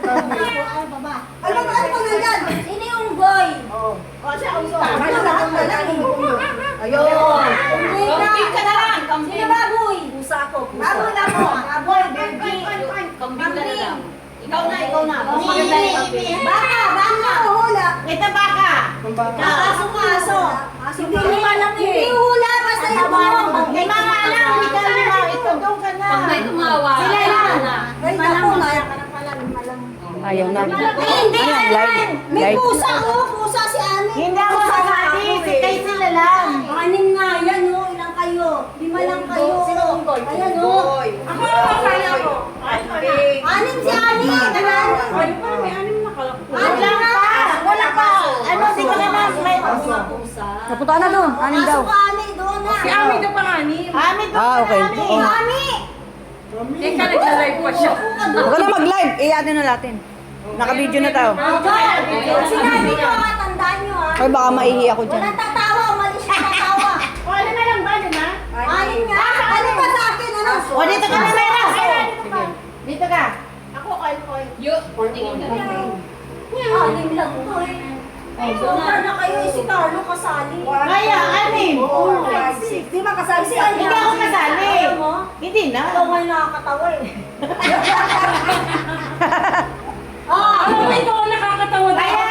Ano ba nandyan? Sino yung boy? Siya ang so. Ayun. Kambing ka na lang. Sino ba boy? Pusa ako. Baboy na mo. Baboy, baby. Kambing ka na lang. Ikaw na. Baka. Hula. Ito baka. Aso. Hindi naman lang hindi hula. Basta yung mo. May mga alam. Ito doon ka na. Pag may tumawa, Sila na. Ay, naku. Ayaw na. Hindi Ano, live? May Live? pusa Pusa si Ani. Hindi ako sasali. Kay sila lang. Anim nga. Yan o. Ilang kayo? 5 lang kayo. Sino ang boy? Ayan o. Ako ang kaya ko. Anim si Ani. Wala pa. Wala pa. Ano, di ko naman. May pusa. Napunta na doon. Anin daw. Pasok Ani doon na. si Ami daw panganib. Amin doon Ah, okay. Amin. Oo. Ani. Teka, nagla-live pa siya. Huwag ka na mag-live. I-add na natin. Naka-video na tayo. Sinabi ko tandaan nyo Ay, baka maihi ako dyan. Walang tatawa. Umalis yung tatawa. Wala na lang ba, di ba? Anim nga. Ano ba sa akin? Ano? O, dito ka na, Mera. Dito ka. Ako, oil. Tingin ka na. Anim lang to eh. Sobra na kayo si Carlo kasali. Kaya, anim. Di ba kasali si Ani? Hindi ako kasali. Alam mo? Hindi na. Ikaw nga nakakatawa eh. Ah! Ano ba ito ang nakakatawa daw? Kaya,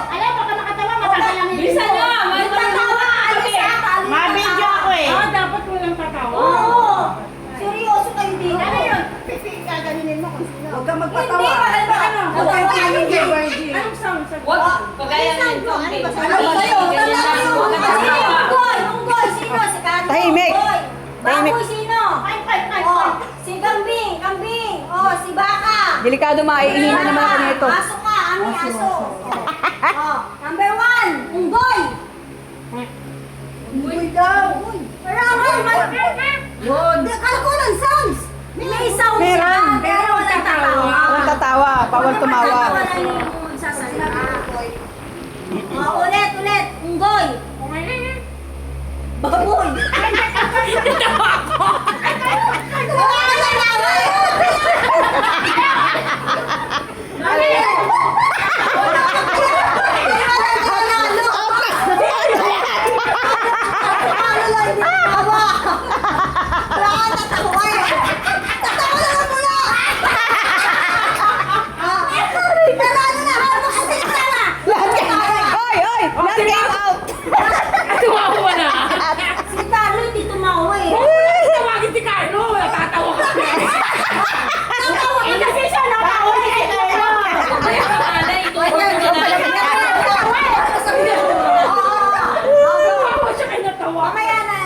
alam, baka nakatawa, matatalang hindi. Bisa na! May Tatawa! Alis ka! Alis ka! Mabidyo ako eh. Ah, dapat walang tatawa. Oo! Seryoso kayo dito. Ano yun? Gaganinin mo kung sino. Huwag kang magpatawa. Hindi! Anong sound? Wag. Pagaya na ito. Ano ba Ano ba kayo? Unggoy! Unggoy! Sino? Si Carlo? Tahimik. Unggoy. Tahimik. Baboy sino? Oh, si Kambing! Kambing! Oh, si Baka! Delikado maiihi na naman ako nito. Aso ka! Ami aso! Oh, number 1! Unggoy! Unggoy daw! Marami! Yun! Kala ko ng sounds! May sounds Meron. yan, pero walang tatawa. Walang tatawa. Bawal tumawa. Wala yung sasalita. Oh, ulit! Unggoy! Baboy! Oy! Last game out! Tumawa na. Si Carlo hindi tumawa eh. Tawagin si Carlo. Natatawa ka. Tatawa ka kasi siya natawa eh. Ay, pangalan. Ito ko na Tumawa siya kaya natawa. Mamaya na.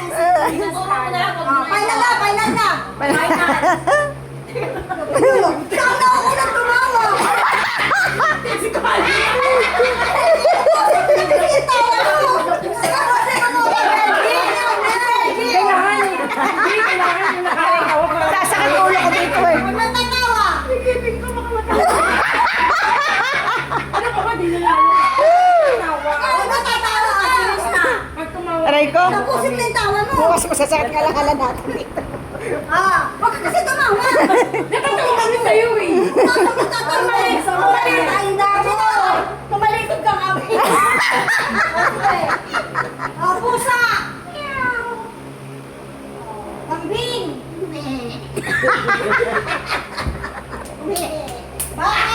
Final na. Ikaw na ako na tumawa. Si Carlo. Hindi tawa mo. Kailangan yung nakakatawa ka. Sasakit ulo ko dito eh. Huwag nang tatawa. Ano ka ba? Di na lalo. Tawa. Huwag nang tatawa. Ayos na. Pag tumawa. Aray ko. Tapusin na yung tawa mo. Bukas masasakit nga lang ala natin dito. Huwag ka kasi tumawa. Natatawa kami sa'yo eh. Tumalikod ka kami. Pusa. Kambing. Baka.